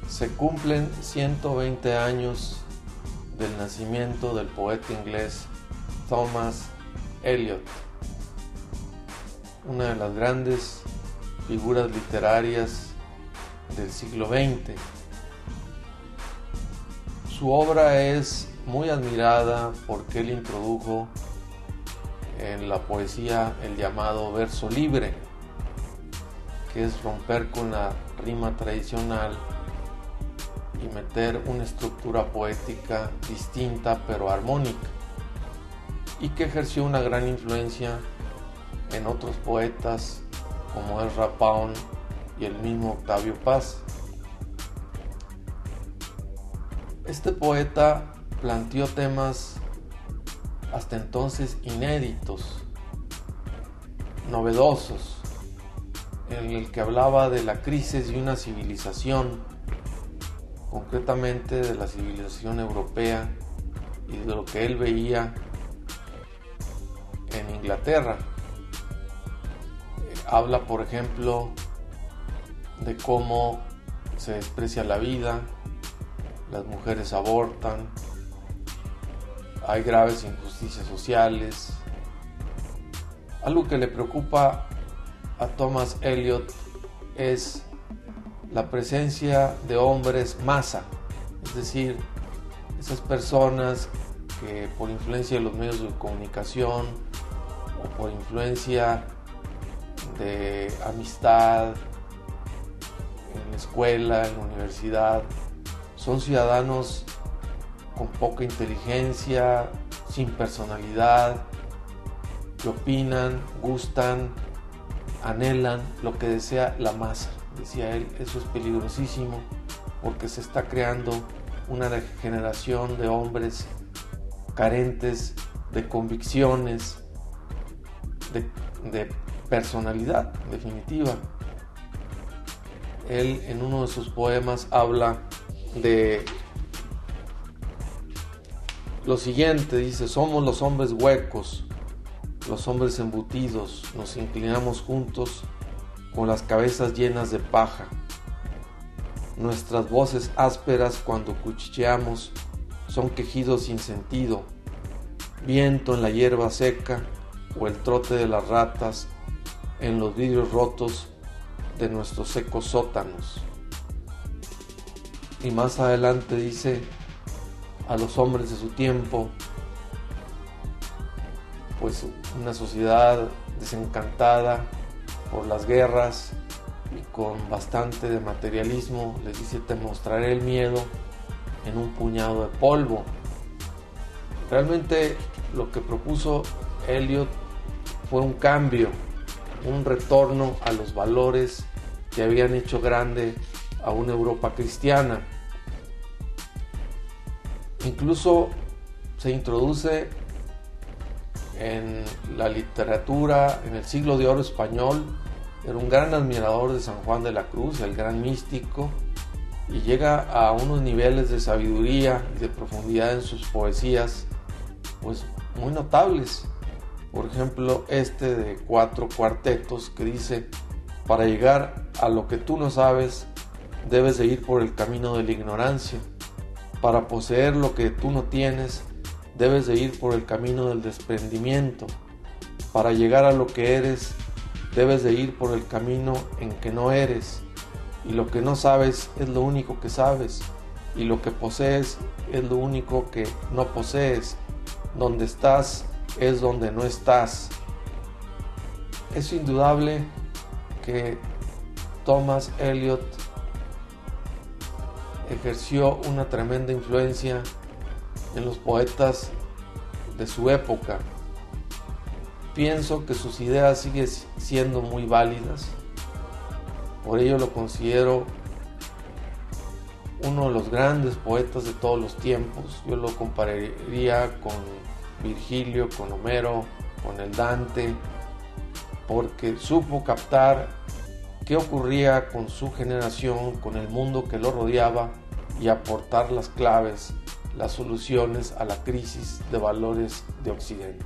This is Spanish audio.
Se cumplen 120 años del nacimiento del poeta inglés Thomas Elyot, una de las grandes figuras literarias del siglo XX. Su obra es muy admirada porque él introdujo en la poesía el llamado verso libre, que es romper con la rima tradicional y meter una estructura poética distinta pero armónica, y que ejerció una gran influencia en otros poetas como Ezra Pound y el mismo Octavio Paz. Este poeta planteó temas hasta entonces inéditos, novedosos, en el que hablaba de la crisis de una civilización, concretamente de la civilización europea y de lo que él veía en Inglaterra. Habla, por ejemplo, de cómo se desprecia la vida, las mujeres abortan, hay graves injusticias sociales. Algo que le preocupa a Thomas Elyot es la presencia de hombres masa, es decir, esas personas que por influencia de los medios de comunicación o por influencia de amistad en la escuela, en la universidad, son ciudadanos con poca inteligencia, sin personalidad, que opinan, gustan, anhelan lo que desea la masa. Decía él, eso es peligrosísimo porque se está creando una generación de hombres carentes de convicciones, de personalidad definitiva. Él en uno de sus poemas habla de lo siguiente, dice: somos los hombres huecos, los hombres embutidos, nos inclinamos juntos con las cabezas llenas de paja. Nuestras voces ásperas cuando cuchicheamos son quejidos sin sentido, viento en la hierba seca o el trote de las ratas en los vidrios rotos de nuestros secos sótanos. Y más adelante dice: a los hombres de su tiempo, pues una sociedad desencantada por las guerras y con bastante de materialismo, les dice: te mostraré el miedo en un puñado de polvo. Realmente lo que propuso Elyot fue un cambio, un retorno a los valores que habían hecho grande a una Europa cristiana. Incluso se introduce en la literatura, en el siglo de oro español. Era un gran admirador de San Juan de la Cruz, el gran místico, y llega a unos niveles de sabiduría y de profundidad en sus poesías pues muy notables. Por ejemplo, este de 4 cuartetos que dice: para llegar a lo que tú no sabes, debes de ir por el camino de la ignorancia. Para poseer lo que tú no tienes, debes de ir por el camino del desprendimiento. Para llegar a lo que eres, debes de ir por el camino en que no eres. Y lo que no sabes es lo único que sabes. Y lo que posees es lo único que no posees. Donde estás es donde no estás. Es indudable que Thomas Elyot ejerció una tremenda influencia en los poetas de su época. Pienso que sus ideas siguen siendo muy válidas, por ello lo considero uno de los grandes poetas de todos los tiempos. Yo lo compararía con Virgilio, con Homero, con el Dante, porque supo captar qué ocurría con su generación, con el mundo que lo rodeaba y aportar las claves, las soluciones a la crisis de valores de Occidente.